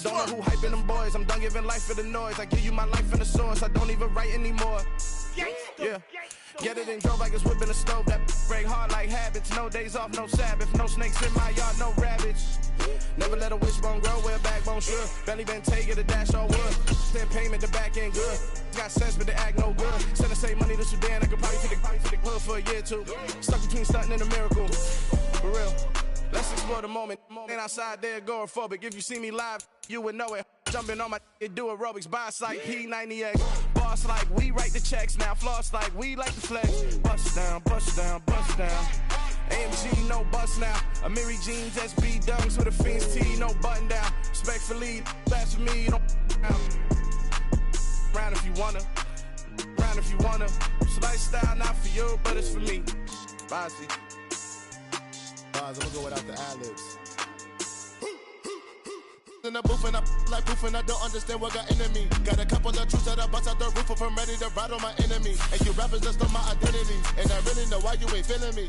don't know who hyping them boys. I'm done giving life for the noise. I give you my life in the source. I don't even write anymore. Yeah. Get it and drove like it's whipping a stove. That break hard like habits. No days off, no Sabbath. No snakes in my yard, no rabbits. Never let a wishbone grow where a backbone should. Belly been taking a dash all wood. Send payment, the back end good. Got sense, but the act no good. Send the same money to Sudan. I could probably take the hood for a year or two. Stuck between stunting and a miracle. For real. Let's explore the moment. Ain't outside there agoraphobic. If you see me live, you would know it. Jumping on my do aerobics. Boss like P90X. Boss like we write the checks now. Floss like we like the flex. Bust down, bust down, bust down. AMG, no bust now. Amiri jeans, SB dunks with a Fiends T, no button down. Respectfully, that's for me, you don't round if you wanna. Round if you wanna. It's lifestyle, not for you, but it's for me. Bossy. I'm gonna go without the ad-libs. In the booth and I like proof and I don't understand what got into me. Got a couple of truths that I bust out the roof if I'm ready to ride on my enemy. And you rappers just stole my identity. And I really know why you ain't feeling me.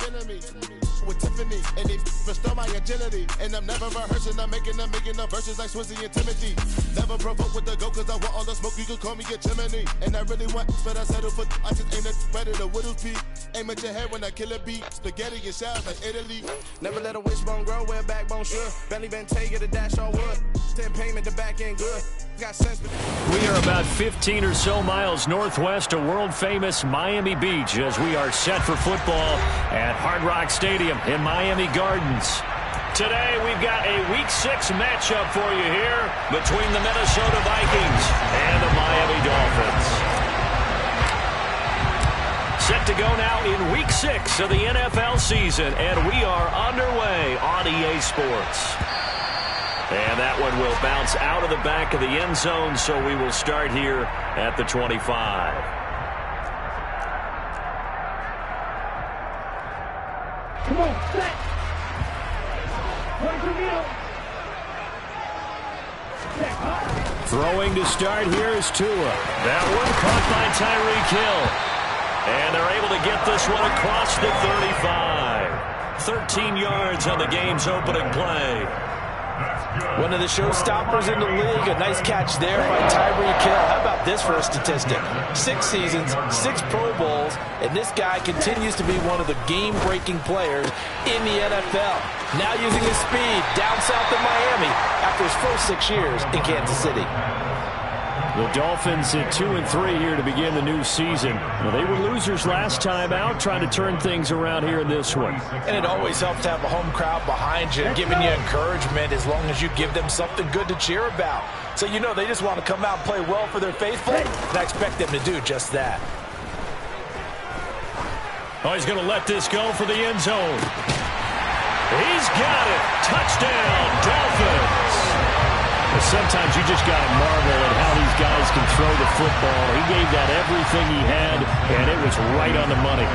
With Tiffany, and they restore my agility. And I'm never rehearsing, I'm making a million of verses like Swizzy and Timothy. Never provoke with the go, cause I want all the smoke, you can call me a chimney. And I really want, but I settle for, I just ain't ready to whittle pea. Aim at your head when I kill a beat. Spaghetti and shells like Italy. Never let a wishbone grow where a backbone should. Belly been taking a dash all wood. Send payment, the back end good. Got sense, but we are about 15 or so miles northwest of world-famous Miami Beach as we are set for football at Hard Rock Stadium in Miami Gardens. Today, we've got a Week 6 matchup for you here between the Minnesota Vikings and the Miami Dolphins. Set to go now in Week 6 of the NFL season, and we are underway on EA Sports. And that one will bounce out of the back of the end zone, so we will start here at the 25. Come on, set. Throwing to start here is Tua. That one caught by Tyreek Hill. And they're able to get this one across the 35. 13 yards on the game's opening play. One of the showstoppers in the league. A nice catch there by Tyreek Hill. How about this for a statistic? 6 seasons, 6 Pro Bowls, and this guy continues to be one of the game-breaking players in the NFL. Now using his speed down south of Miami after his first 6 years in Kansas City. The Dolphins at 2-3 here to begin the new season. Well, they were losers last time out, trying to turn things around here in this one. And it always helps to have a home crowd behind you, giving you encouragement as long as you give them something good to cheer about. So you know they just want to come out and play well for their faithful, and I expect them to do just that. Oh, he's going to let this go for the end zone. He's got it. Touchdown, Dolphins. Sometimes you just got to marvel at how these guys can throw the football. He gave that everything he had, and it was right on the money.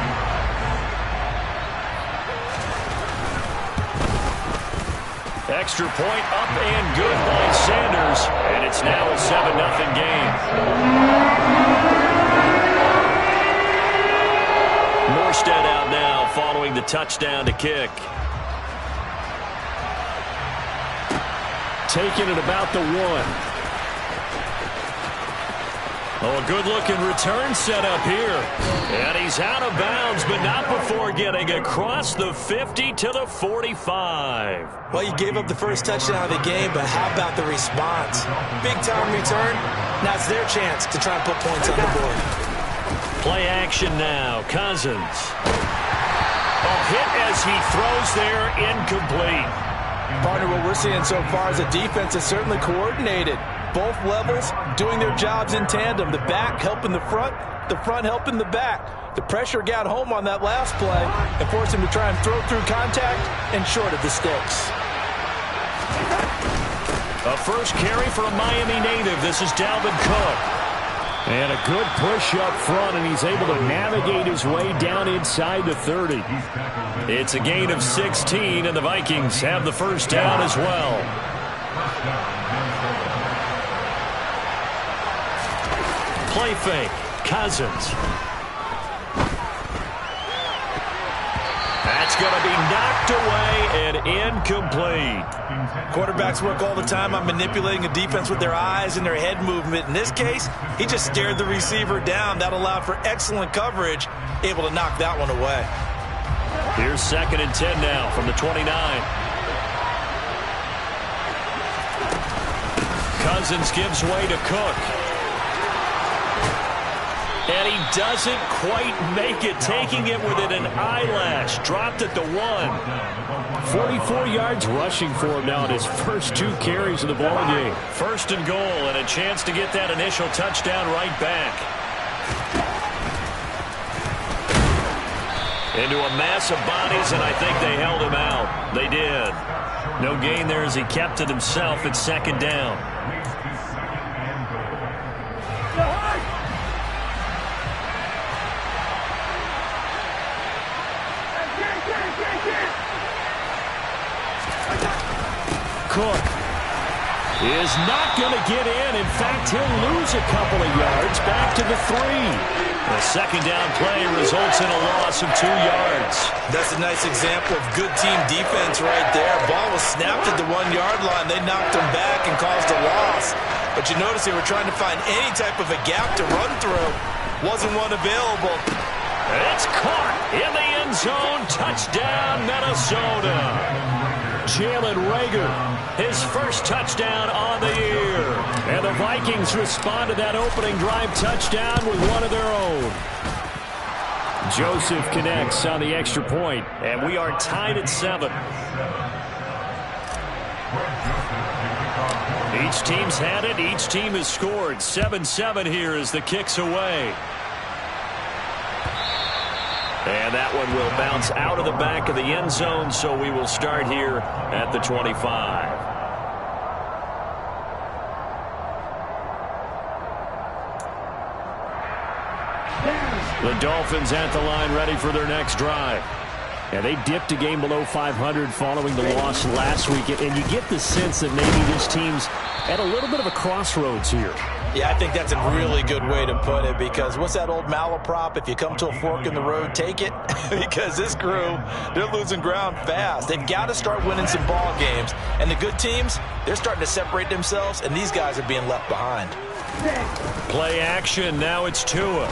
Extra point up and good by Sanders, and it's now a 7-0 game. Morstead out now following the touchdown to kick. Taking it about the 1. Oh, a good-looking return set up here. And he's out of bounds, but not before getting across the 50 to the 45. Well, you gave up the first touchdown of the game, but how about the response? Big-time return. Now it's their chance to try and put points on the board. Play action now. Cousins. A hit as he throws there, incomplete. Partner, what we're seeing so far is the defense is certainly coordinated. Both levels doing their jobs in tandem. The back helping the front helping the back. The pressure got home on that last play and forced him to try and throw through contact and short of the sticks. A first carry for a Miami native. This is Dalvin Cook. And a good push up front, and he's able to navigate his way down inside the 30. It's a gain of 16, and the Vikings have the first down as well. Play fake. Cousins. That's It's going to be knocked away and incomplete. Quarterbacks work all the time on manipulating a defense with their eyes and their head movement. In this case, he just stared the receiver down. That allowed for excellent coverage, able to knock that one away. Here's 2nd and 10 now from the 29. Cousins gives way to Cook. And he doesn't quite make it, taking it within an eyelash. Dropped at the 1. 44 yards rushing for him now in his first 2 carries of the ballgame. 1st and goal, and a chance to get that initial touchdown right back. Into a mass of bodies, and I think they held him out. They did. No gain there as he kept it himself at 2nd down. Cook is not going to get in. In fact, he'll lose a couple of yards back to the 3. The 2nd down play results in a loss of 2 yards. That's a nice example of good team defense right there. Ball was snapped at the 1-yard line. They knocked him back and caused a loss. But you notice they were trying to find any type of a gap to run through. Wasn't one available. It's caught in the end zone. Touchdown, Minnesota. Jalen Reagor, his first touchdown on the year. And the Vikings respond to that opening drive touchdown with one of their own. Joseph connects on the extra point, and we are tied at 7. Each team's had it. Each team has scored. 7-7 here as the kick's away. And that one will bounce out of the back of the end zone, so we will start here at the 25. The Dolphins at the line, ready for their next drive. And they dipped a game below 500 following the loss last week. And you get the sense that maybe this team's at a little bit of a crossroads here. Yeah, I think that's a really good way to put it, because what's that old malaprop? If you come to a fork in the road, take it. Because this crew, they're losing ground fast. They've got to start winning some ball games. And the good teams, they're starting to separate themselves, and these guys are being left behind. Play action. Now it's Tua.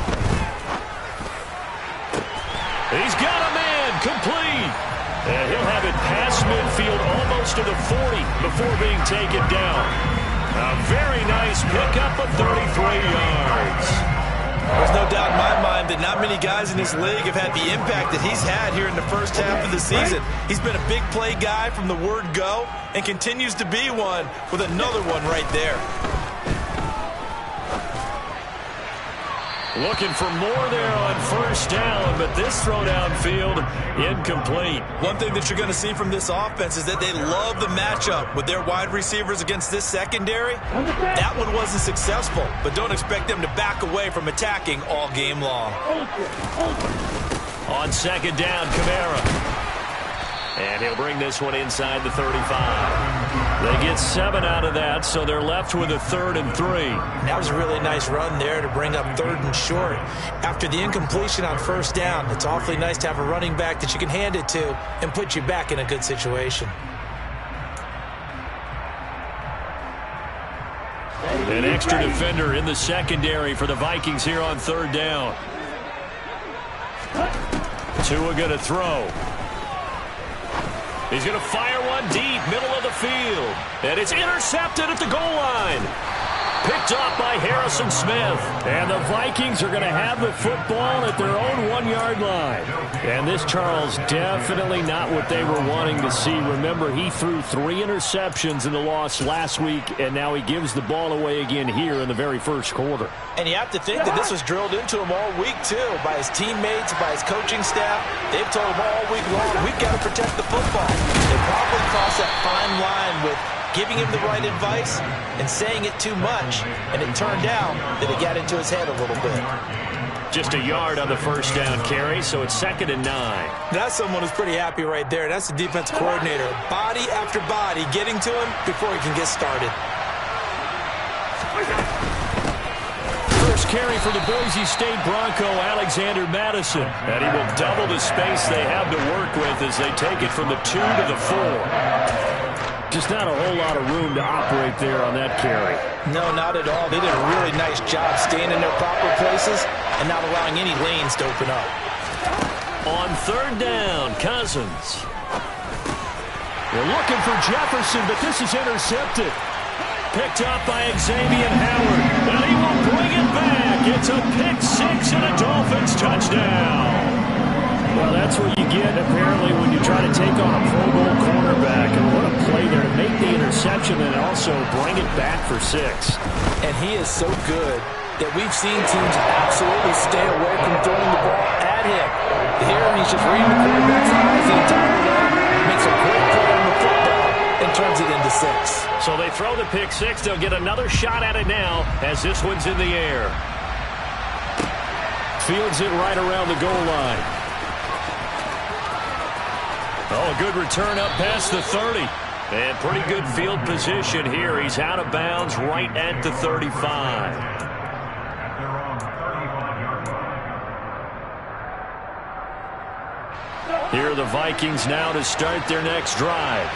He's got a man complete. And he'll have it past midfield almost to the 40 before being taken down. A very nice pickup of 33 yards. There's no doubt in my mind that not many guys in this league have had the impact that he's had here in the first half of the season. He's been a big play guy from the word go and continues to be one with another one right there. Looking for more there on 1st down, but this throw downfield incomplete. One thing that you're going to see from this offense is that they love the matchup with their wide receivers against this secondary. That one wasn't successful, but don't expect them to back away from attacking all game long. On 2nd down, Kamara. And he'll bring this one inside the 35. They get 7 out of that, so they're left with a 3rd and 3. That was a really nice run there to bring up 3rd and short. After the incompletion on 1st down, it's awfully nice to have a running back that you can hand it to and put you back in a good situation. An extra defender in the secondary for the Vikings here on 3rd down. Tua going to throw. He's going to fire one deep, middle of the field. And it's intercepted at the goal line. Picked off by Harrison Smith. And the Vikings are going to have the football at their own 1-yard line. And this, Charles, definitely not what they were wanting to see. Remember, he threw 3 interceptions in the loss last week, and now he gives the ball away again here in the very first quarter. And you have to think that this was drilled into him all week, too, by his teammates, by his coaching staff. They've told him all week long, we've got to protect the football. They probably crossed that fine line with giving him the right advice and saying it too much, and it turned out that it got into his head a little bit. Just a yard on the 1st down carry, so it's 2nd and 9. That's someone who's pretty happy right there. That's the defense coordinator. Body after body getting to him before he can get started. First carry for the Boise State Bronco, Alexander Madison. And he will double the space they have to work with as they take it from the 2 to the 4. Just not a whole lot of room to operate there on that carry. No, not at all. They did a really nice job staying in their proper places and not allowing any lanes to open up. On 3rd down, Cousins. They're looking for Jefferson, but this is intercepted. Picked up by Xavier Howard, and he will bring it back. It's a pick-6 and a Dolphins touchdown. Well, that's what you get, apparently, when you try to take on a Pro Bowl cornerback. And what a play there to make the interception and also bring it back for 6. And he is so good that we've seen teams absolutely stay away from throwing the ball at him. Here, he's just reading the quarterback's eyes the entire way. Makes a great play on the football and turns it into 6. So they throw the pick-6. They'll get another shot at it now as this one's in the air. Fields it right around the goal line. Oh, a good return up past the 30. And pretty good field position here. He's out of bounds right at the 35. Here are the Vikings now to start their next drive.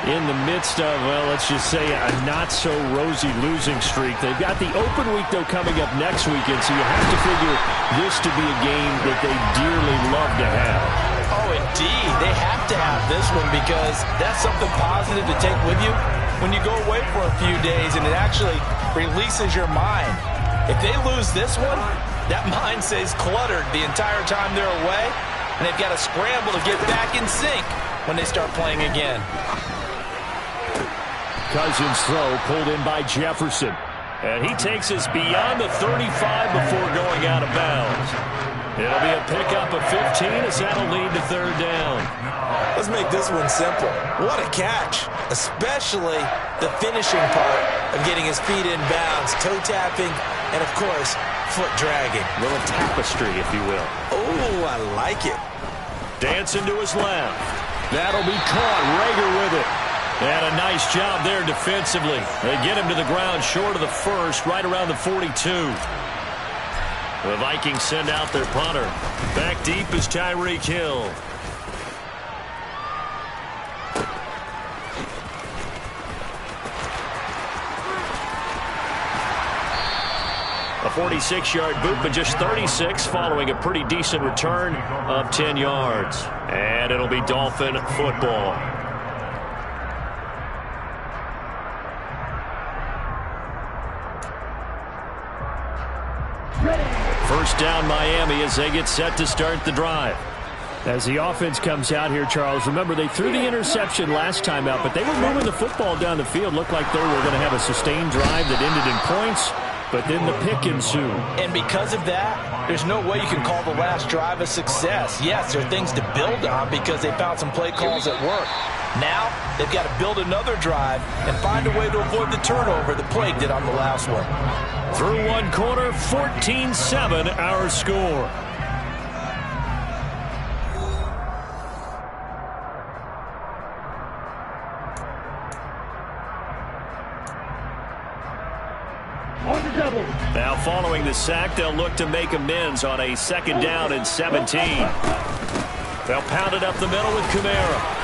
In the midst of, well, let's just say a not-so-rosy losing streak. They've got the open week, though, coming up next weekend, so you have to figure this to be a game that they dearly love to have. Oh, indeed. They have to have this one because that's something positive to take with you when you go away for a few days, and it actually releases your mind. If they lose this one, that mind stays cluttered the entire time they're away, and they've got to scramble to get back in sync when they start playing again. Cousins' throw pulled in by Jefferson. And he takes us beyond the 35 before going out of bounds. It'll be a pickup of 15 as that'll lead to 3rd down. Let's make this one simple. What a catch, especially the finishing part of getting his feet in bounds, toe tapping, and, of course, foot dragging. A little tapestry, if you will. Oh, I like it. Dancing to his left. That'll be caught. Rager with it. And a nice job there defensively. They get him to the ground short of the 1st, right around the 42. The Vikings send out their punter. Back deep is Tyreek Hill. A 46-yard boot, but just 36 following a pretty decent return of 10 yards. And it'll be Dolphin football. First down Miami as they get set to start the drive. As the offense comes out here, Charles, remember they threw the interception last time out, but they were moving the football down the field. Looked like they were going to have a sustained drive that ended in points, but then the pick ensued. And because of that, there's no way you can call the last drive a success. Yes, there are things to build on because they found some play calls that work. Now, they've got to build another drive and find a way to avoid the turnover the plague did on the last one. Through one quarter, 14-7 our score. Now following the sack, they'll look to make amends on a 2nd down and 17. They'll pound it up the middle with Kamara.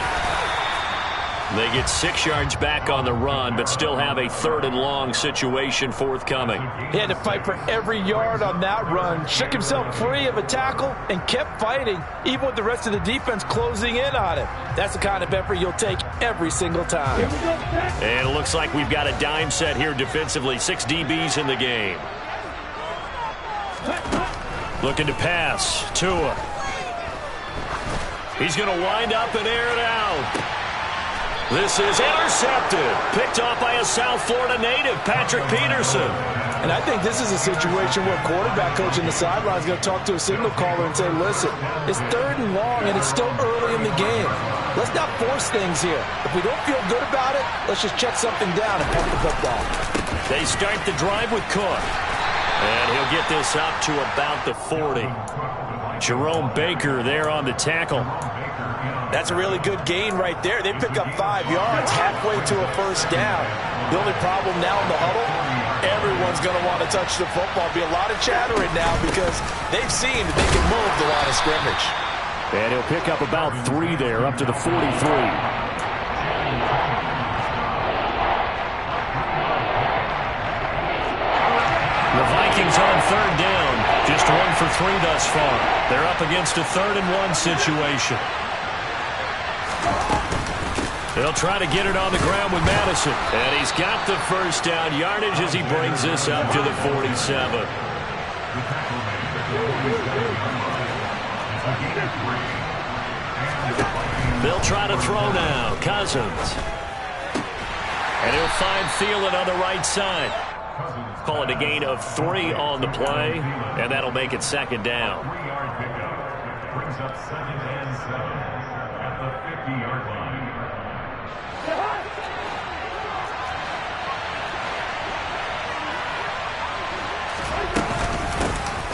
They get 6 yards back on the run, but still have a 3rd and long situation forthcoming. He had to fight for every yard on that run. Shook himself free of a tackle and kept fighting, even with the rest of the defense closing in on him. That's the kind of effort you'll take every single time. And it looks like we've got a dime set here defensively. 6 DBs in the game. Looking to pass. Tua. He's going to wind up and air it out. This is intercepted. Picked off by a South Florida native, Patrick Peterson. And I think this is a situation where quarterback coach in the sideline is going to talk to a signal caller and say, listen, it's 3rd and long and it's still early in the game. Let's not force things here. If we don't feel good about it, let's just check something down and punt the football. They start the drive with Cook. And he'll get this up to about the 40. Jerome Baker there on the tackle. That's a really good gain right there. They pick up 5 yards halfway to a 1st down. The only problem now in the huddle, everyone everyone's going to want to touch the football. Be a lot of chattering now because they've seen that they can move the line of scrimmage. And he'll pick up about 3 there, up to the 43. The Vikings on 3rd down. Just 1 for 3 thus far. They're up against a 3rd and 1 situation. They'll try to get it on the ground with Madison. And he's got the first down yardage as he brings this up to the 47. They'll try to throw now. Cousins. And he'll find Thielen on the right side. Call it a gain of 3 on the play, and that'll make it 2nd down. Brings up 2nd and 7 at the 50-yard line.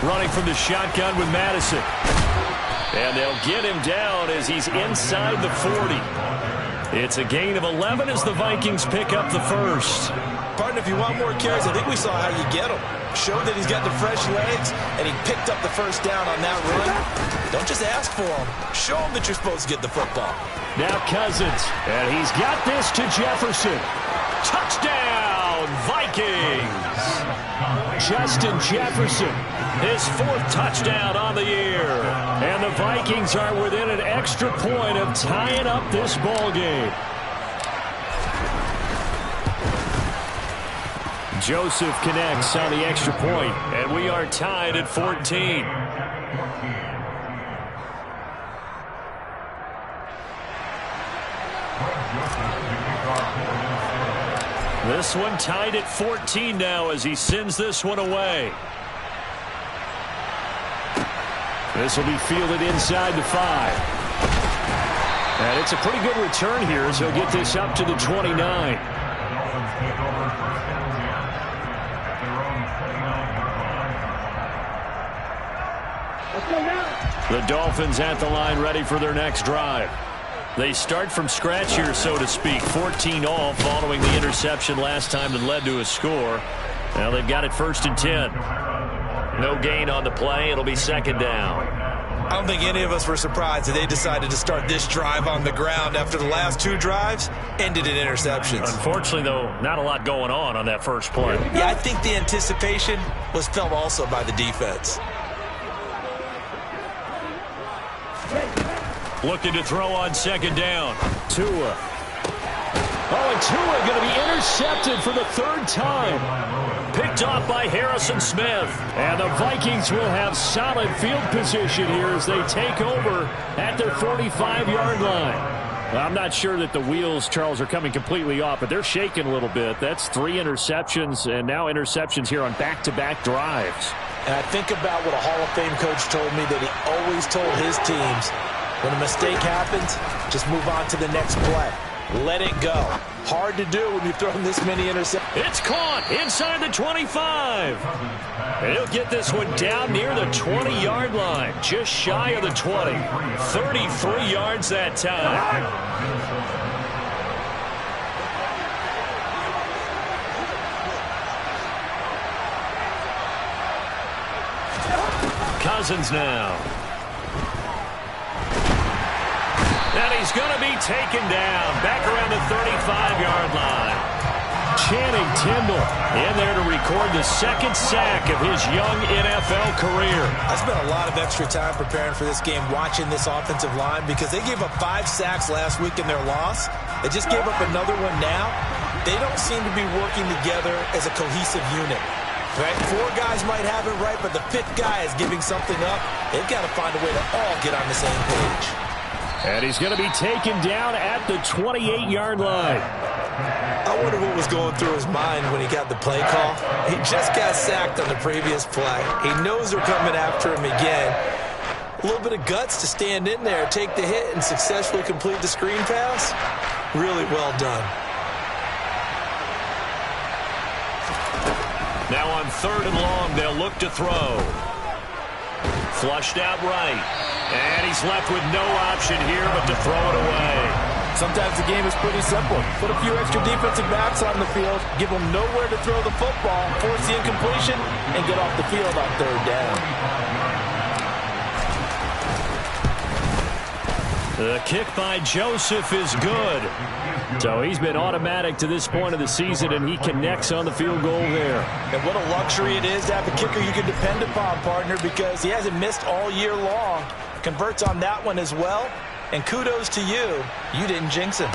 Running from the shotgun with Madison. And they'll get him down as he's inside the 40. It's a gain of 11 as the Vikings pick up the first. Partner, if you want more carries, I think we saw how you get him. Showed that he's got the fresh legs, and he picked up the first down on that run. Don't just ask for him. Show him that you're supposed to get the football. Now Cousins, and he's got this to Jefferson. Touchdown, Vikings! Justin Jefferson, his 4th touchdown on the year. And the Vikings are within an extra point of tying up this ball game. Joseph connects on the extra point, and we are tied at 14. This one tied at 14 now as he sends this one away. This will be fielded inside the 5. And it's a pretty good return here as he'll get this up to the 29. The Dolphins at the line ready for their next drive. They start from scratch here, so to speak. 14 all following the interception last time that led to a score. Now they've got it 1st and 10. No gain on the play. It'll be 2nd down. I don't think any of us were surprised that they decided to start this drive on the ground after the last 2 drives ended in interceptions. Unfortunately, though, not a lot going on that first play. Yeah, I think the anticipation was felt also by the defense. Looking to throw on 2nd down. Tua. Oh, and Tua going to be intercepted for the 3rd time. Picked off by Harrison Smith. And the Vikings will have solid field position here as they take over at their 45-yard line. Well, I'm not sure that the wheels, Charles, are coming completely off, but they're shaking a little bit. That's 3 interceptions, and now interceptions here on back-to-back drives. And I think about what a Hall of Fame coach told me, that he always told his teams, when a mistake happens, just move on to the next play. Let it go. Hard to do when you've thrown this many interceptions. It's caught inside the 25. And he'll get this one down near the 20-yard line, just shy of the 20. 33 yards that time. Cousins now. And he's going to be taken down back around the 35-yard line. Channing Tindall in there to record the 2nd sack of his young NFL career. I spent a lot of extra time preparing for this game, watching this offensive line, because they gave up 5 sacks last week in their loss. They just gave up another one now. They don't seem to be working together as a cohesive unit. Right? 4 guys might have it right, but the 5th guy is giving something up. They've got to find a way to all get on the same page. And he's going to be taken down at the 28-yard line. I wonder what was going through his mind when he got the play call. He just got sacked on the previous play. He knows they're coming after him again. A little bit of guts to stand in there, take the hit, and successfully complete the screen pass. Really well done. Now on 3rd and long, they'll look to throw. Flushed out right. And he's left with no option here but to throw it away. Sometimes the game is pretty simple. Put a few extra defensive backs on the field, give them nowhere to throw the football, force the incompletion, and get off the field on third down. The kick by Joseph is good. So he's been automatic to this point of the season, and he connects on the field goal there. And what a luxury it is to have a kicker you can depend upon, partner, because he hasn't missed all year long. Converts on that one as well. And kudos to you. You didn't jinx him.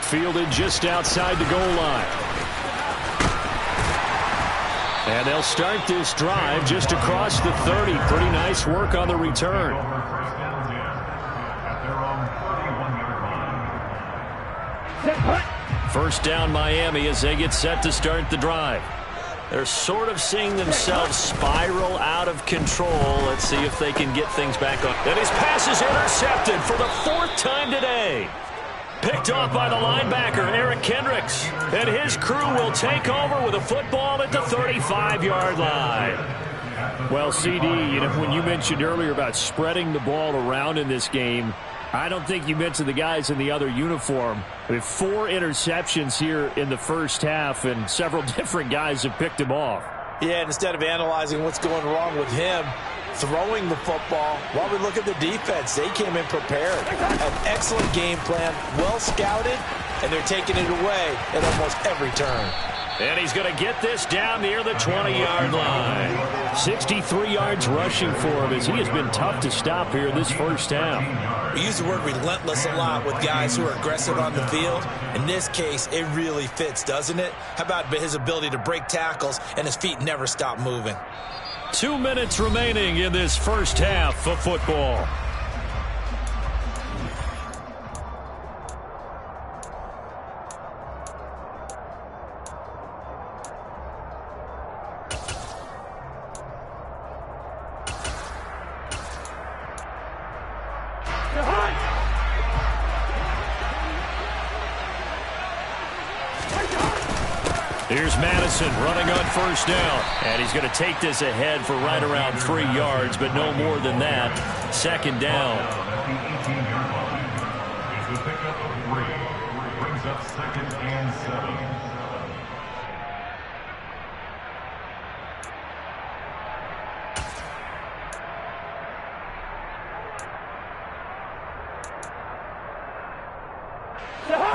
Fielded just outside the goal line. And they'll start this drive just across the 30. Pretty nice work on the return. First down Miami as they get set to start the drive. They're sort of seeing themselves spiral out of control. Let's see if they can get things back on. And his pass is intercepted for the 4th time today. Picked off by the linebacker, Eric Kendricks. And his crew will take over with a football at the 35-yard line. Well, CD, when you mentioned earlier about spreading the ball around in this game, I don't think you mentioned the guys in the other uniform. We have 4 interceptions here in the first half, and several different guys have picked him off. Yeah, and instead of analyzing what's going wrong with him, throwing the football, while we look at the defense, they came in prepared. An excellent game plan, well scouted, and they're taking it away at almost every turn. And he's going to get this down near the 20-yard line. 63 yards rushing for him as he has been tough to stop here this first half. We use the word relentless a lot with guys who are aggressive on the field. In this case, it really fits, doesn't it? How about his ability to break tackles and his feet never stop moving? 2 minutes remaining in this first half of football. Here's Madison running on first down. And he's going to take this ahead for right around 3 yards, but no more than that. Second down. It's a pickup of 3. Brings up 2nd and 7.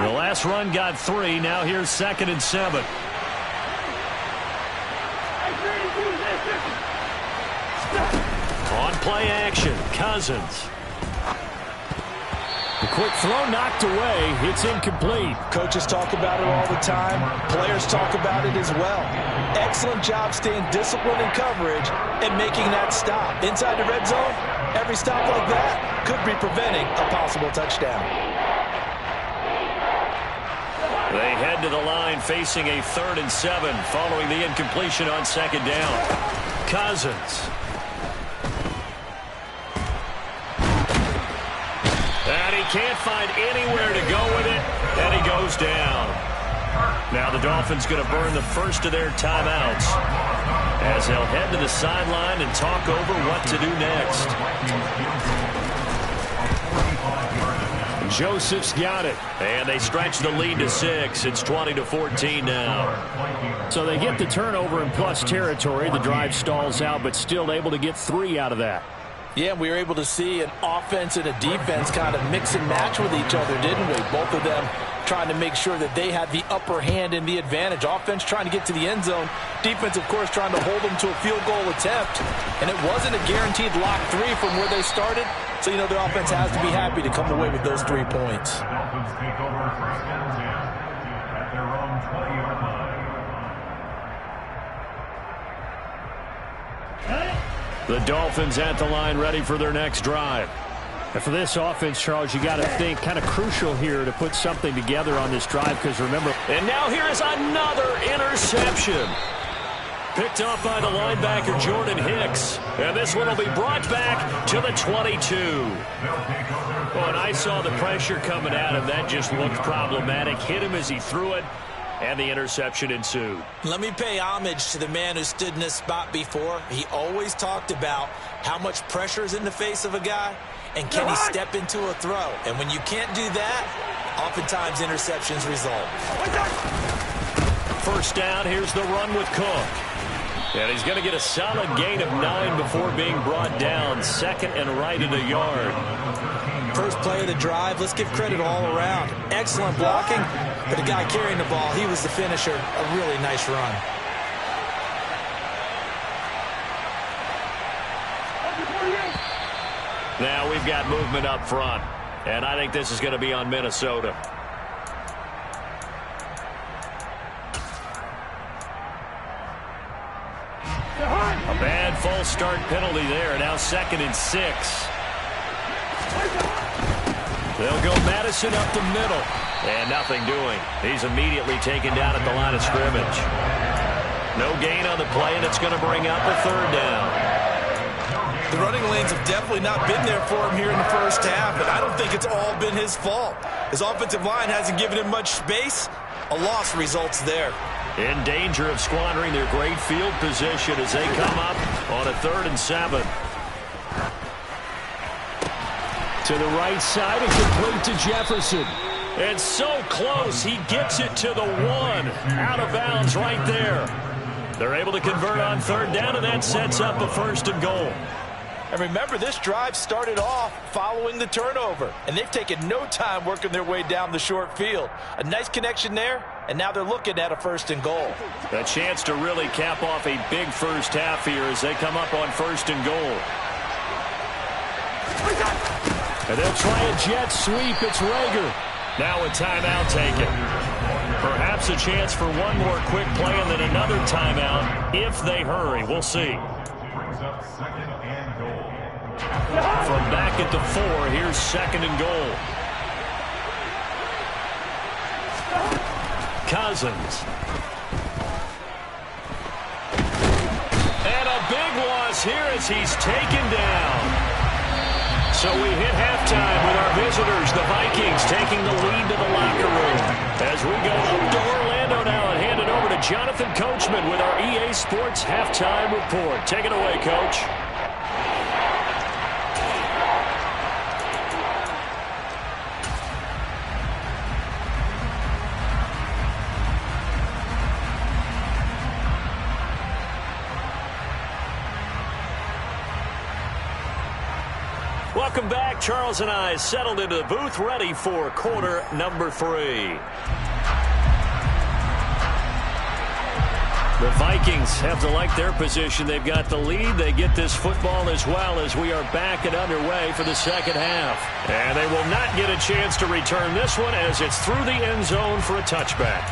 The last run got 3. Now here's 2nd and 7. On play action, Cousins. The quick throw knocked away. It's incomplete. Coaches talk about it all the time. Players talk about it as well. Excellent job staying disciplined in coverage and making that stop. Inside the red zone, every stop like that could be preventing a possible touchdown. They head to the line facing a 3rd and 7 following the incompletion on 2nd down. Cousins. And he can't find anywhere to go with it, and he goes down. Now the Dolphins going to burn the first of their timeouts as they'll head to the sideline and talk over what to do next. Joseph's got it, and they stretch the lead to 6. It's 20-14 now. So they get the turnover in plus territory. The drive stalls out, but still able to get 3 out of that. Yeah, we were able to see an offense and a defense kind of mix and match with each other, didn't we? Both of them trying to make sure that they had the upper hand and the advantage. Offense trying to get to the end zone. Defense, of course, trying to hold them to a field goal attempt. And it wasn't a guaranteed lock 3 from where they started. So, the offense has to be happy to come away with those 3 points. The Dolphins take over 1st and 10 at their own 20-yard line. The Dolphins at the line ready for their next drive. And for this offense, Charles, you got to think kind of crucial here to put something together on this drive because remember. And now here is another interception. Picked off by the linebacker, Jordan Hicks. And this one will be brought back to the 22. Oh, and I saw the pressure coming at him. That just looked problematic. Hit him as he threw it. And the interception ensued. Let me pay homage to the man who stood in this spot before. He always talked about how much pressure is in the face of a guy and can he step into a throw. And when you can't do that, Oftentimes, interceptions result. First down, here's the run with Cook. And he's going to get a solid gain of 9 before being brought down. Second and right at a yard. First play of the drive, let's give credit all around. Excellent blocking, but the guy carrying the ball, he was the finisher. A really nice run. Now we've got movement up front, and I think this is going to be on Minnesota. A bad false start penalty there. Now 2nd and 6. They'll go Madison up the middle, and nothing doing. He's immediately taken down at the line of scrimmage. No gain on the play, and it's going to bring up a 3rd down. The running lanes have definitely not been there for him here in the first half, and I don't think it's all been his fault. His offensive line hasn't given him much space. A loss results there. In danger of squandering their great field position as they come up on a 3rd and 7. To the right side and complete to Jefferson. And so close, he gets it to the 1. Out of bounds right there. They're able to convert on 3rd down, and that sets up a 1st and goal. And remember, this drive started off following the turnover, and they've taken no time working their way down the short field. A nice connection there, and now they're looking at a 1st and goal. A chance to really cap off a big first half here as they come up on 1st and goal. And they'll try a jet sweep. It's Rager. Now a timeout taken. Perhaps a chance for one more quick play and then another timeout if they hurry. We'll see. Brings up 2nd and goal. From back at the 4, here's 2nd and goal. Cousins. And a big loss here as he's taken down. So we hit halftime with our visitors, the Vikings, taking the lead to the locker room. As we go up to Orlando now and hand it over to Jonathan Coachman with our EA Sports Halftime Report. Take it away, Coach. Welcome back. Charles and I settled into the booth, ready for quarter number 3. The Vikings have to like their position. They've got the lead. They get this football as well as we are back and underway for the 2nd half. And they will not get a chance to return this one as it's through the end zone for a touchback.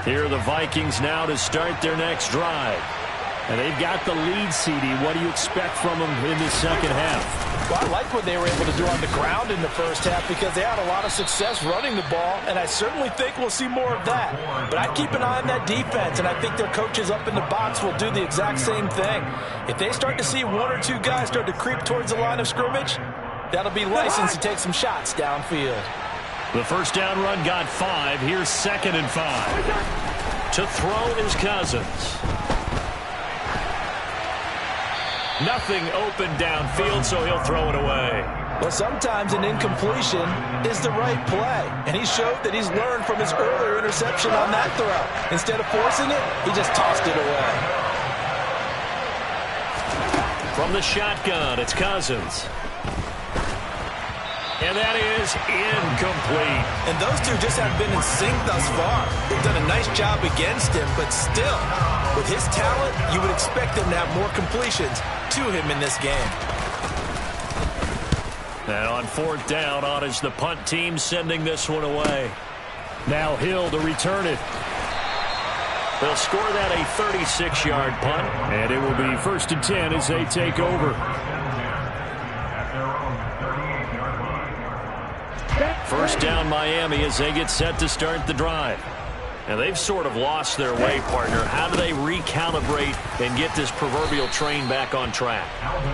Here are the Vikings now to start their next drive. And they've got the lead, CD. What do you expect from them in the 2nd half? Well, I like what they were able to do on the ground in the first half because they had a lot of success running the ball, and I certainly think we'll see more of that. But I keep an eye on that defense, and I think their coaches up in the box will do the exact same thing. If they start to see 1 or 2 guys start to creep towards the line of scrimmage, that'll be license to take some shots downfield. The first down run got 5. Here's 2nd and 5. To throw is Cousins. Nothing open downfield, so he'll throw it away. Well, sometimes an incompletion is the right play, and he showed that he's learned from his earlier interception on that throw. Instead of forcing it, he just tossed it away. From the shotgun, it's Cousins. And that is incomplete. And those two just haven't been in sync thus far. They've done a nice job against him, but still, with his talent, you would expect them to have more completions to him in this game. And on 4th down, on is the punt team sending this one away. Now Hill to return it. They'll score that a 36-yard punt. And it will be 1st and 10 as they take over. First down Miami as they get set to start the drive. And they've sort of lost their way, partner. How do they recalibrate and get this proverbial train back on track?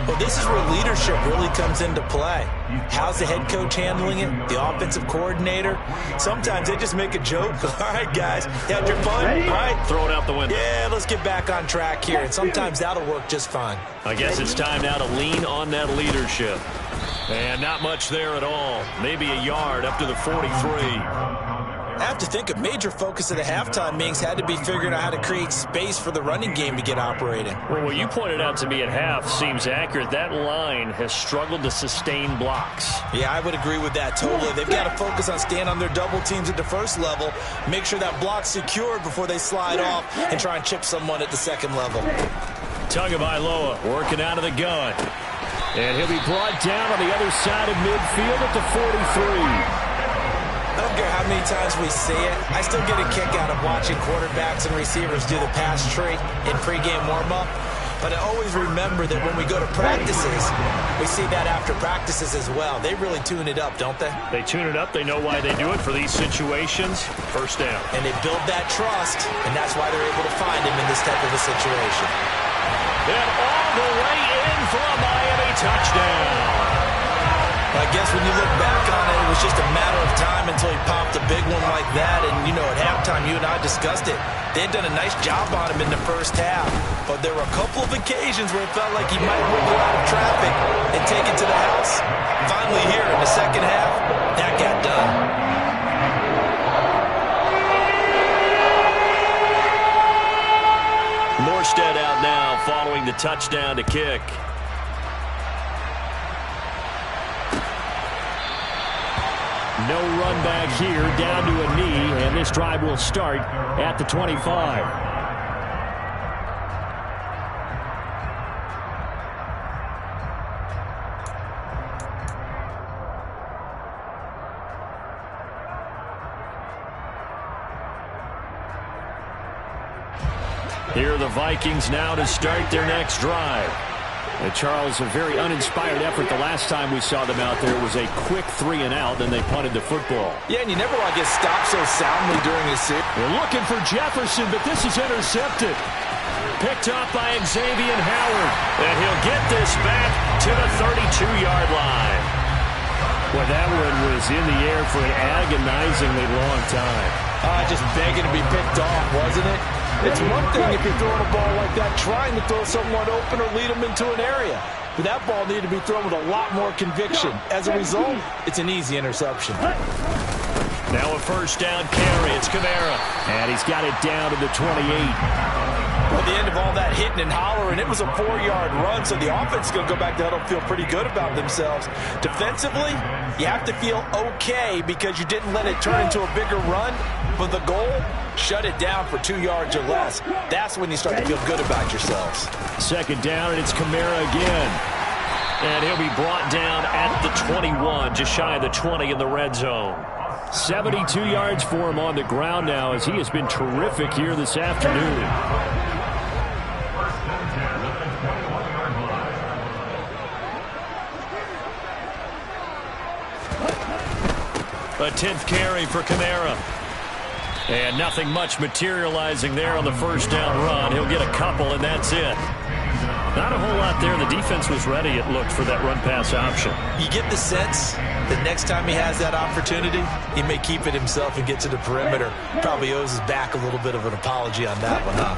Well, this is where leadership really comes into play. How's the head coach handling it? The offensive coordinator? Sometimes they just make a joke. All right, guys, you had your fun? All right. Throw it out the window. Yeah, let's get back on track here. And sometimes that'll work just fine. I guess it's time now to lean on that leadership. And not much there at all. Maybe a yard up to the 43. I have to think a major focus of the halftime meetings had to be figuring out how to create space for the running game to get operating. Well, what you pointed out to me at half seems accurate. That line has struggled to sustain blocks. Yeah, I would agree with that totally. They've got to focus on staying on their double teams at the first level, make sure that block's secured before they slide off and try and chip someone at the second level. Tagovailoa working out of the gun. And he'll be brought down on the other side of midfield at the 43. I don't care how many times we see it. I still get a kick out of watching quarterbacks and receivers do the pass tree in pregame warm-up. But I always remember that when we go to practices, we see that after practices as well. They really tune it up, don't they? They tune it up. They know why they do it for these situations. First down. And they build that trust, and that's why they're able to find him in this type of a situation. And all the way in for a Miami touchdown. I guess when you look back on it, it was just a matter of time until he popped a big one like that. And, you know, at halftime, you and I discussed it. They had done a nice job on him in the first half. But there were a couple of occasions where it felt like he might wiggle out of traffic and take it to the house. Finally here in the second half, that got done. Morstead out now following the touchdown to kick. No run back here, down to a knee, and this drive will start at the 25. Here are the Vikings now to start their next drive. And Charles, a very uninspired effort the last time we saw them out there. It was a quick 3 and out, then they punted the football. Yeah, and you never want to get stopped so soundly during a series. They're looking for Jefferson, but this is intercepted. Picked up by Xavier Howard. And he'll get this back to the 32-yard line. Well, that one was in the air for an agonizingly long time. Just begging to be picked off, wasn't it? It's one thing if you're throwing a ball like that, trying to throw someone open or lead them into an area. But that ball needed to be thrown with a lot more conviction. As a result, it's an easy interception. Now a first down carry. It's Kamara. And he's got it down to the 28. Well, at the end of all that hitting and hollering, it was a 4-yard run, so the offense is going to go back to huddle and feel pretty good about themselves. Defensively, you have to feel okay because you didn't let it turn into a bigger run, but the goal, shut it down for 2 yards or less. That's when you start to feel good about yourselves. Second down, and it's Kamara again. And he'll be brought down at the 21, just shy of the 20 in the red zone. 72 yards for him on the ground now as he has been terrific here this afternoon. A 10th carry for Kamara. And nothing much materializing there on the first down run. He'll get a couple, and that's it. Not a whole lot there. The defense was ready, it looked, for that run-pass option. You get the sense that next time he has that opportunity, he may keep it himself and get to the perimeter. Probably owes his back a little bit of an apology on that one, huh?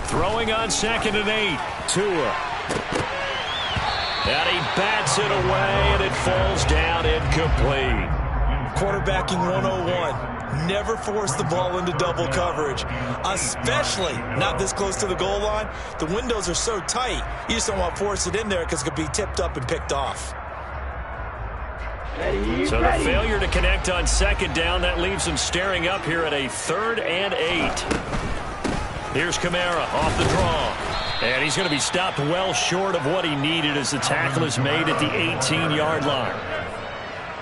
Throwing on 2nd and 8. Tua. And he bats it away, and it falls down incomplete. Quarterbacking 101. Never force the ball into double coverage, especially not this close to the goal line. The windows are so tight, you just don't want to force it in there because it could be tipped up and picked off. So the failure to connect on 2nd down, that leaves him staring up here at a 3rd and 8. Here's Kamara off the draw. And he's going to be stopped well short of what he needed as the tackle is made at the 18-yard line.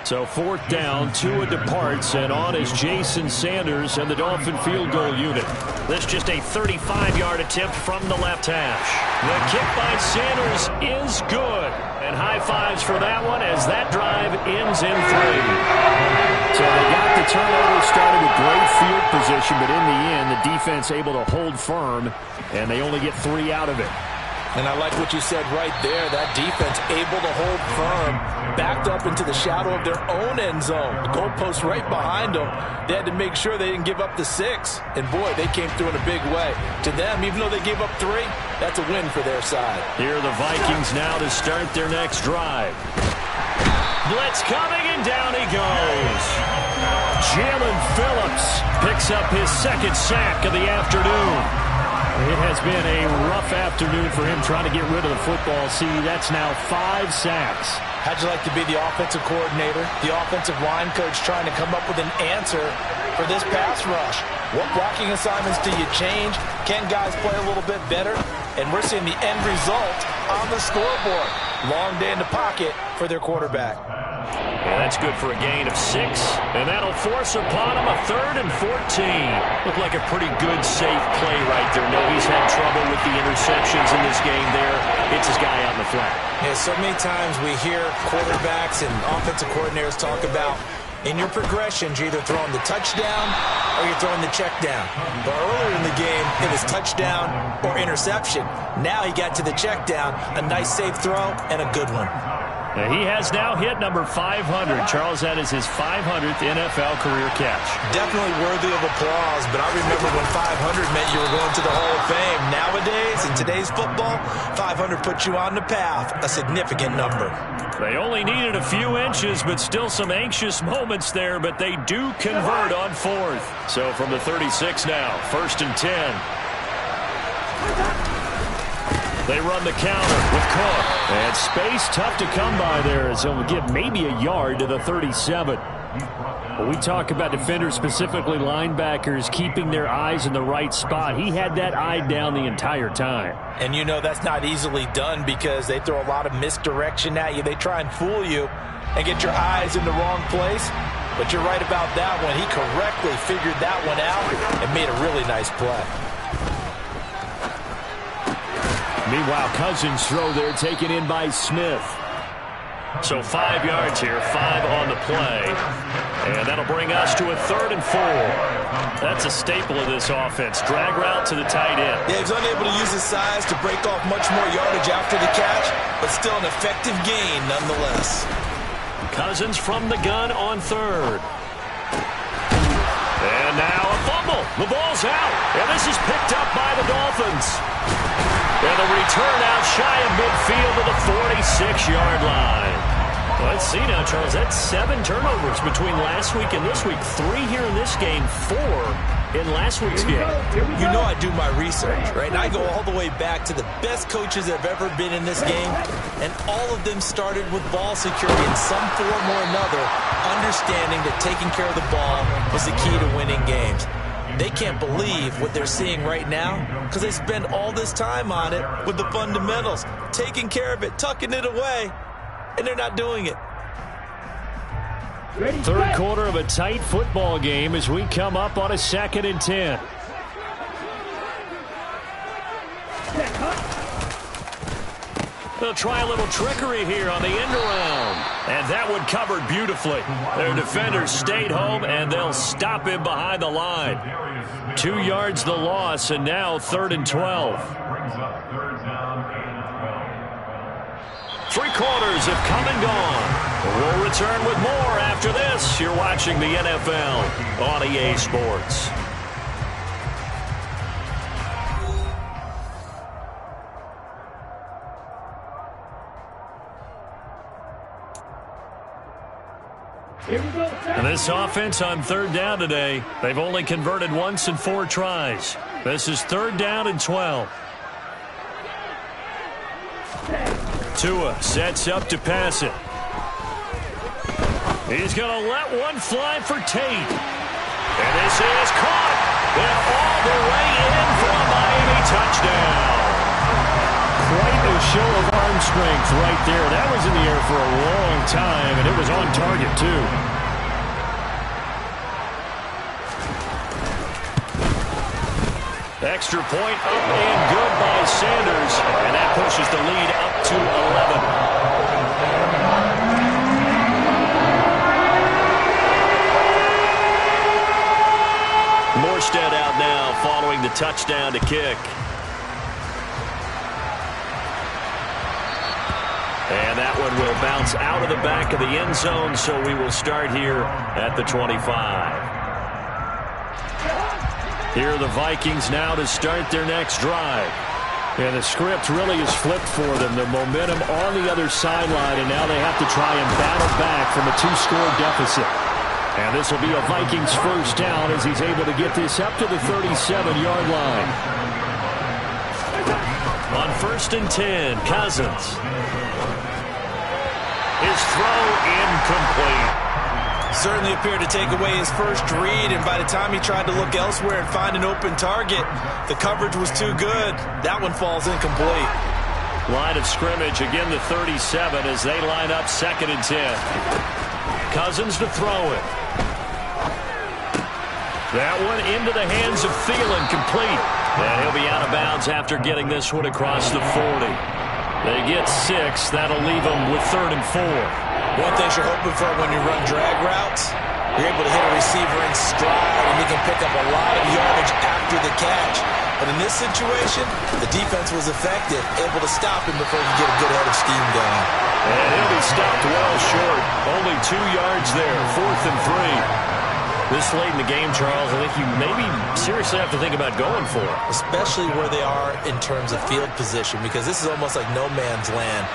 So 4th down, Tua departs, and on is Jason Sanders and the Dolphin field goal unit. This just a 35-yard attempt from the left hash. The kick by Sanders is good. And high fives for that one as that drive ends in 3. So they got the turnover started with great field position, but in the end, the defense able to hold firm, and they only get 3 out of it. And I like what you said right there. That defense able to hold firm, backed up into the shadow of their own end zone. The goalpost right behind them. They had to make sure they didn't give up the 6. And, boy, they came through in a big way. To them, even though they gave up 3, that's a win for their side. Here are the Vikings now to start their next drive. Blitz coming, and down he goes. Jalen Phillips picks up his 2nd sack of the afternoon. It has been a rough afternoon for him trying to get rid of the football. See, that's now 5 sacks. How'd you like to be the offensive coordinator, the offensive line coach trying to come up with an answer for this pass rush? What blocking assignments do you change? Can guys play a little bit better? And we're seeing the end result on the scoreboard. Long day in the pocket for their quarterback. Yeah, that's good for a gain of 6, and that'll force upon him a 3rd and 14. Looked like a pretty good, safe play right there. No, he's had trouble with the interceptions in this game there. It's his guy out in the flat. Yeah, so many times we hear quarterbacks and offensive coordinators talk about in your progressions, you're either throwing the touchdown or you're throwing the check down. But earlier in the game, it was touchdown or interception. Now he got to the check down, a nice safe throw, and a good one. He has now hit number 500. Charles, that is his 500th NFL career catch. Definitely worthy of applause, but I remember when 500 meant you were going to the Hall of Fame. Nowadays, in today's football, 500 puts you on the path, a significant number. They only needed a few inches, but still some anxious moments there, but they do convert on 4th. So from the 36 now, 1st and 10. They run the counter with Cook. And space tough to come by there as he'll give maybe a yard to the 37. When we talk about defenders, specifically linebackers, keeping their eyes in the right spot, he had that eye down the entire time. And you know that's not easily done because they throw a lot of misdirection at you. They try and fool you and get your eyes in the wrong place. But you're right about that one. He correctly figured that one out and made a really nice play. Meanwhile, Cousins' throw there taken in by Smith. So 5 yards here, 5 on the play. And that'll bring us to a 3rd and 4. That's a staple of this offense. Drag route to the tight end. Yeah, he's unable to use his size to break off much more yardage after the catch, but still an effective gain nonetheless. Cousins from the gun on 3rd. And now a fumble. The ball's out. And this is picked up by the Dolphins. And the return out shy of midfield to the 46-yard line. Let's see now, Charles. That's 7 turnovers between last week and this week. 3 here in this game, 4 in last week's game. You know I do my research, right? And I go all the way back to the best coaches that have ever been in this game. And all of them started with ball security in some form or another, understanding that taking care of the ball was the key to winning games. They can't believe what they're seeing right now because they spend all this time on it with the fundamentals, taking care of it, tucking it away, and they're not doing it. 3rd quarter of a tight football game as we come up on a 2nd and 10. They'll try a little trickery here on the end around. And that one covered beautifully. Their defenders stayed home, and they'll him behind the line. 2 yards the loss, and now 3rd and 12. 3 quarters have come and gone. We'll return with more after this. You're watching the NFL on EA Sports. And this offense on 3rd down today, they've only converted once in 4 tries. This is 3rd down and 12. Tua sets up to pass it. He's going to let one fly for Tate. And this is caught. And all the way in for a Miami touchdown. Quite a show of arm strength right there. That was in the air for a long time, and it was on target, too. Extra point up and good by Sanders, and that pushes the lead up to 11. Morstead out now following the touchdown to kick. And that one will bounce out of the back of the end zone, so we will start here at the 25. Here are the Vikings now to start their next drive. And the script really is flipped for them. The momentum on the other sideline, and now they have to try and battle back from a 2-score deficit. And this will be a Vikings first down as he's able to get this up to the 37-yard line. On 1st and 10, Cousins. His throw incomplete. Certainly appeared to take away his first read, and by the time he tried to look elsewhere and find an open target, the coverage was too good. That one falls incomplete. Line of scrimmage, again the 37 as they line up 2nd and 10. Cousins to throw it. That one into the hands of Thielen, complete. And he'll be out of bounds after getting this one across the 40. They get 6. That'll leave them with 3rd and 4. One thing you're hoping for when you run drag routes, you're able to hit a receiver in stride, and you can pick up a lot of yardage after the catch. But in this situation, the defense was effective, able to stop him before he get a good head of steam going. And he'll be stopped well short. Only 2 yards there, 4th and 3. This late in the game, Charles, I think you maybe seriously have to think about going for it. Especially where they are in terms of field position, because this is almost like no man's land.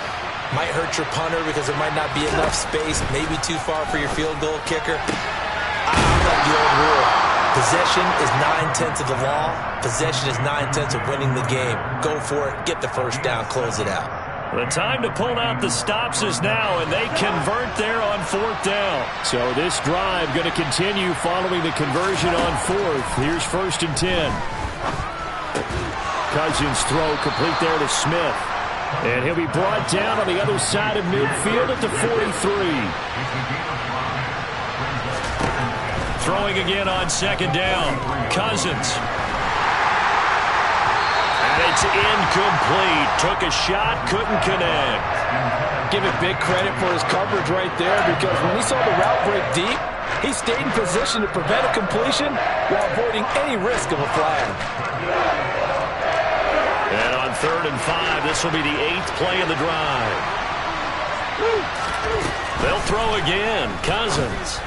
Might hurt your punter because there might not be enough space, maybe too far for your field goal kicker. I like the old rule. Possession is 9/10 of the law. Possession is 9/10 of winning the game. Go for it, get the first down, close it out. The time to pull out the stops is now, and they convert there on 4th down. So this drive going to continue following the conversion on 4th. Here's 1st and 10. Cousins throw complete there to Smith. And he'll be brought down on the other side of midfield at the 43. Throwing again on 2nd down. Cousins. And it's incomplete. Took a shot, couldn't connect. Give it big credit for his coverage right there, because when he saw the route break deep, he stayed in position to prevent a completion while avoiding any risk of a flag. And on 3rd and 5, this will be the 8th play of the drive. They'll throw again. Cousins.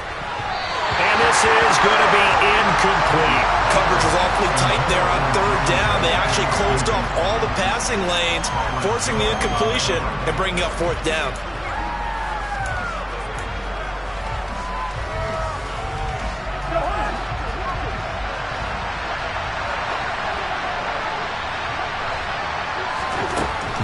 And this is going to be incomplete. Coverage was awfully tight there on 3rd down. They actually closed off all the passing lanes, forcing the incompletion and bringing up 4th down.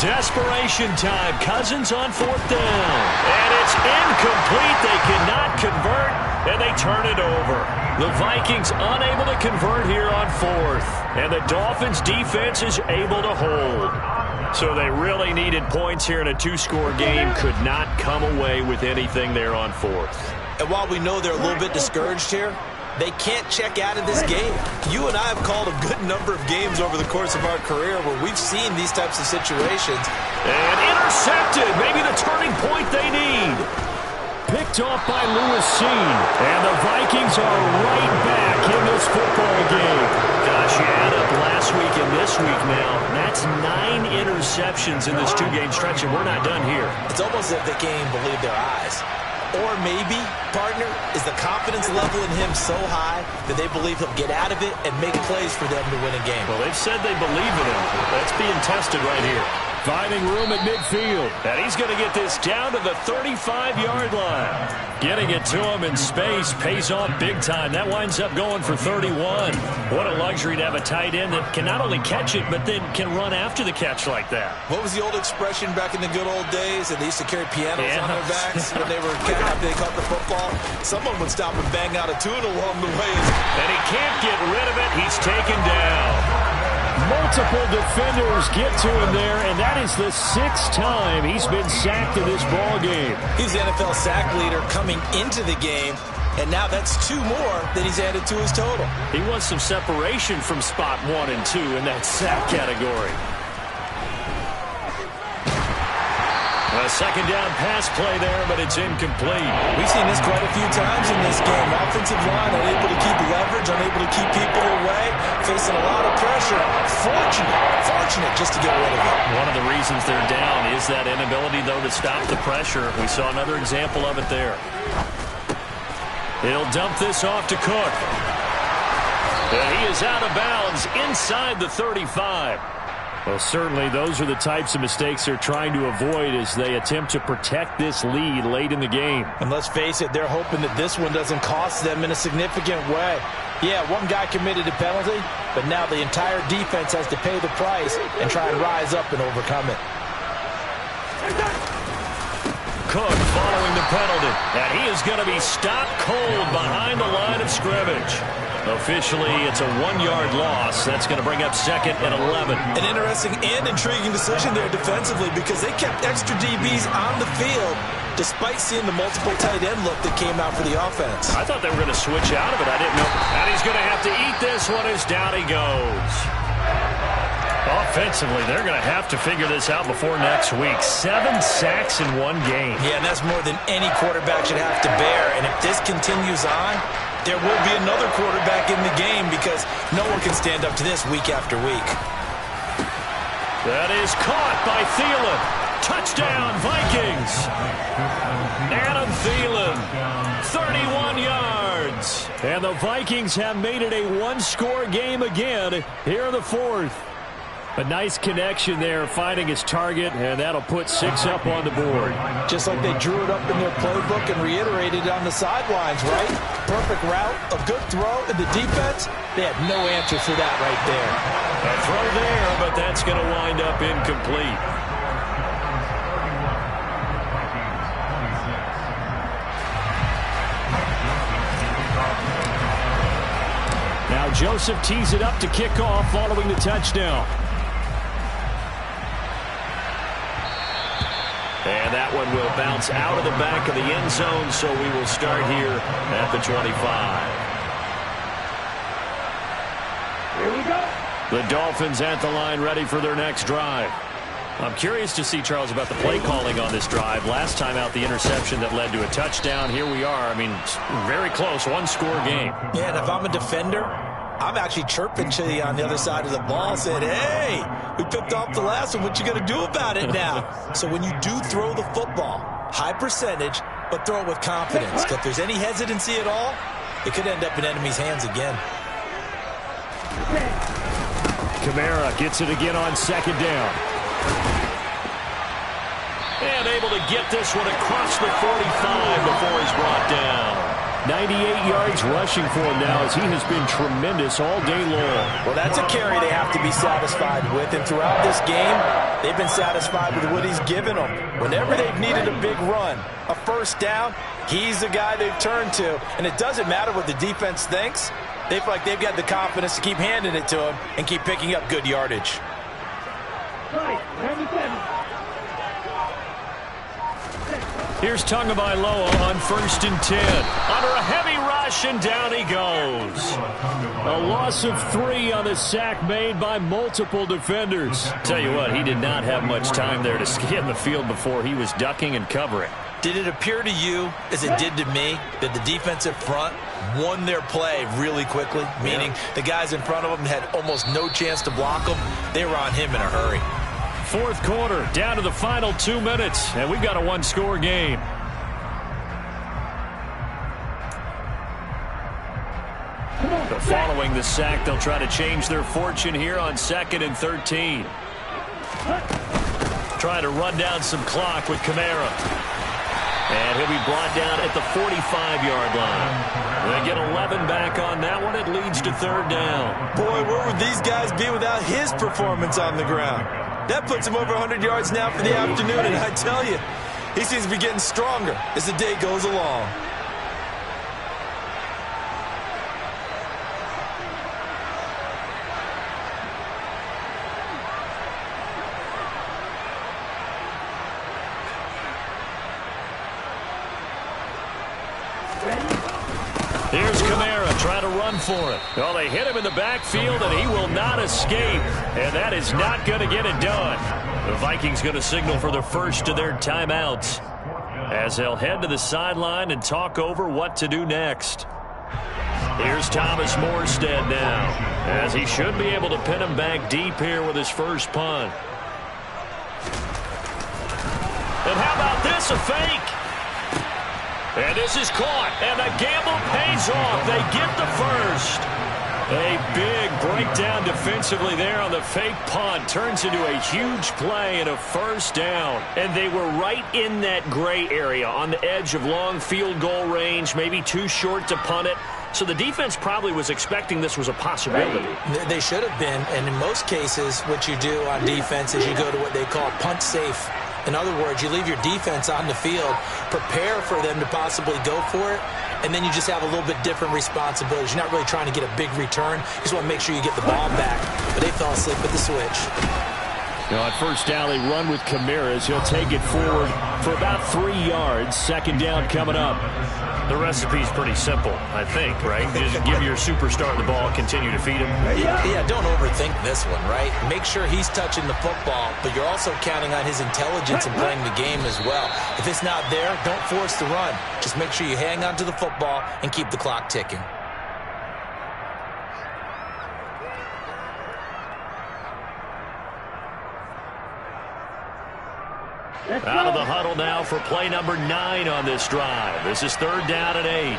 Desperation time. Cousins on 4th down. And it's incomplete. They cannot convert, and they turn it over. The Vikings unable to convert here on 4th. And the Dolphins defense is able to hold. So they really needed points here in a 2-score game. Could not come away with anything there on 4th. And while we know they're a little bit discouraged here, they can't check out of this game. You and I have called a good number of games over the course of our career where we've seen these types of situations. And intercepted. Maybe the turning point they need. Picked off by Lewis Seen. And the Vikings are right back in this football game. Gosh, you add up last week and this week now. That's 9 interceptions in this 2-game stretch, and we're not done here. It's almost as if they can't even believe their eyes. Or maybe, partner, is the confidence level in him so high that they believe he'll get out of it and make plays for them to win a game. Well, they've said they believe in him. That's being tested right here. Finding room at midfield. And he's going to get this down to the 35-yard line. Getting it to him in space pays off big time. That winds up going for 31. What a luxury to have a tight end that can not only catch it, but then can run after the catch like that. What was the old expression back in the good old days? That they used to carry pianos on their backs when they were after they caught the football. Someone would stop and bang out a tune along the way. And he can't get rid of it. He's taken down. Multiple defenders get to him there, and that is the 6th time he's been sacked in this ball game. He's the NFL sack leader coming into the game, and now that's 2 more that he's added to his total. He wants some separation from spot 1 and 2 in that sack category. A second down pass play there, but it's incomplete. We've seen this quite a few times in this game. Offensive line unable to keep leverage, unable to keep people away, facing a lot of pressure. Fortunate just to get rid of it. One of the reasons they're down is that inability, though, to stop the pressure. We saw another example of it there. He'll dump this off to Cook. And he is out of bounds inside the 35. Well, certainly those are the types of mistakes they're trying to avoid as they attempt to protect this lead late in the game. And let's face it, they're hoping that this one doesn't cost them in a significant way. Yeah, one guy committed a penalty, but now the entire defense has to pay the price and try and rise up and overcome it. Cook following the penalty, and he is going to be stopped cold behind the line of scrimmage. Officially, it's a 1-yard loss. That's going to bring up 2nd and 11. An interesting and intriguing decision there defensively because they kept extra DBs on the field despite seeing the multiple tight end look that came out for the offense. I thought they were going to switch out of it. I didn't know. And he's going to have to eat this one as down he goes. Offensively, they're going to have to figure this out before next week. 7 sacks in 1 game. Yeah, and that's more than any quarterback should have to bear. And if this continues on, there will be another quarterback in the game because no one can stand up to this week after week. That is caught by Thielen. Touchdown, Vikings. Adam Thielen, 31 yards. And the Vikings have made it a 1-score game again here in the 4th. A nice connection there, finding his target, and that'll put 6 up on the board. Just like they drew it up in their playbook and reiterated it on the sidelines, right? Perfect route, a good throw, and the defense, they had no answer for that right there. A throw there, but that's going to wind up incomplete. Now Joseph tees it up to kick off following the touchdown. And that one will bounce out of the back of the end zone, so we will start here at the 25. Here we go. The Dolphins at the line ready for their next drive. I'm curious to see, Charles, about the play calling on this drive. Last time out, the interception that led to a touchdown. Here we are. I mean, very close, 1-score game. Yeah, and if I'm a defender, I'm actually chirping to you on the other side of the ball, saying, hey, we picked off the last one. What you going to do about it now? So when you do throw the football, high percentage, but throw it with confidence. If there's any hesitancy at all, it could end up in enemy's hands again. Kamara gets it again on 2nd down. And able to get this one across the 45 before he's brought down. 98 yards rushing for him now as he has been tremendous all day long. Well, that's a carry they have to be satisfied with. And throughout this game, they've been satisfied with what he's given them. Whenever they've needed a big run, a 1st down, he's the guy they've turned to. And it doesn't matter what the defense thinks. They feel like they've got the confidence to keep handing it to him and keep picking up good yardage. Here's Tagovailoa on 1st and 10. Under a heavy rush, and down he goes. A loss of 3 on the sack made by multiple defenders. Tell you what, he did not have much time there to scan the field before he was ducking and covering. Did it appear to you, as it did to me, that the defensive front won their play really quickly? Meaning the guys in front of them had almost no chance to block them. They were on him in a hurry. 4th quarter, down to the final 2 minutes, and we've got a 1-score game. But following the sack, they'll try to change their fortune here on 2nd and 13. Trying to run down some clock with Kamara. And he'll be brought down at the 45-yard line. They get 11 back on that one. It leads to 3rd down. Boy, where would these guys be without his performance on the ground? That puts him over 100 yards now for the afternoon, and I tell you, he seems to be getting stronger as the day goes along. Here's Kamara trying to run for it. Well, they hit him in the backfield, and he will not escape. And that is not going to get it done. The Vikings going to signal for the first of their timeouts as they'll head to the sideline and talk over what to do next. Here's Thomas Morstead now, as he should be able to pin him back deep here with his first punt. And how about this, a fake? And this is caught, and the gamble pays off. They get the first. A big breakdown defensively there on the fake punt. Turns into a huge play and a first down. And they were right in that gray area on the edge of long field goal range, maybe too short to punt it. So the defense probably was expecting this was a possibility. They should have been, and in most cases, what you do on defense is you go to what they call punt safe. In other words, you leave your defense on the field, prepare for them to possibly go for it, and then you just have a little bit different responsibilities. You're not really trying to get a big return. You just want to make sure you get the ball back. But they fell asleep with the switch. Now at first down, they run with Kamara as he'll take it forward for about 3 yards. Second down coming up. The recipe's pretty simple, I think, right? Just give your superstar the ball, continue to feed him. Yeah, don't overthink this one, right? Make sure he's touching the football, but you're also counting on his intelligence in playing the game as well. If it's not there, don't force the run. Just make sure you hang on to the football and keep the clock ticking. Out of the huddle now for play number 9 on this drive. This is third down and 8.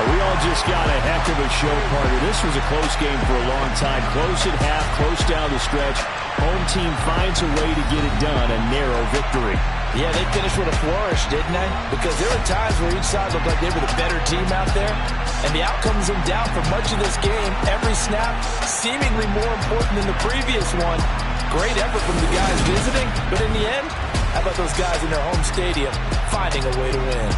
We all just got a heck of a show, partner. This was a close game for a long time. Close at half, close down the stretch. Home team finds a way to get it done, a narrow victory. Yeah, they finished with a flourish, didn't they? Because there were times where each side looked like they were the better team out there. And the outcome's in doubt for much of this game. Every snap seemingly more important than the previous one. Great effort from the guys visiting. But in the end, how about those guys in their home stadium finding a way to win?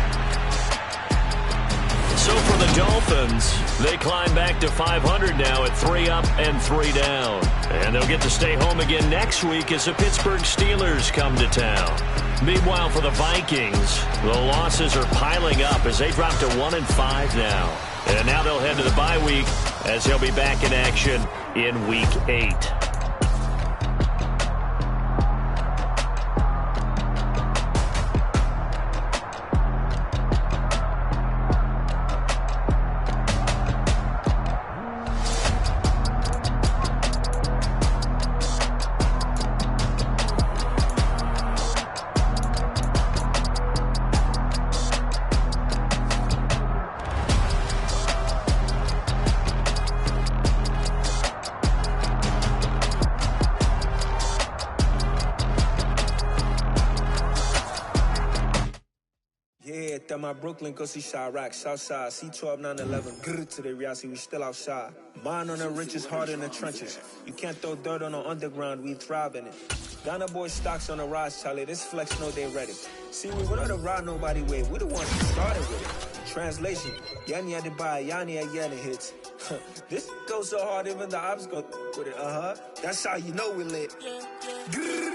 So for the Dolphins, they climb back to 500 now at 3 up and 3 down. And they'll get to stay home again next week as the Pittsburgh Steelers come to town. Meanwhile, for the Vikings, the losses are piling up as they drop to 1-5 now. And now they'll head to the bye week as they'll be back in action in Week 8. Brooklyn, go see Chirac, Southside, C12, 911, grrr to the reality, we still outside. Mine on the riches, hard in the trenches. You can't throw dirt on the underground, we thrive in it. Ghana boys stocks on the rise, Charlie, this flex know they ready. See, we don't ride nobody way, we the ones who started with it. Translation, Yanni had to buy, Yanni had Yanni hits. This goes so hard, even the ops go with it, That's how you know we lit. Grrr,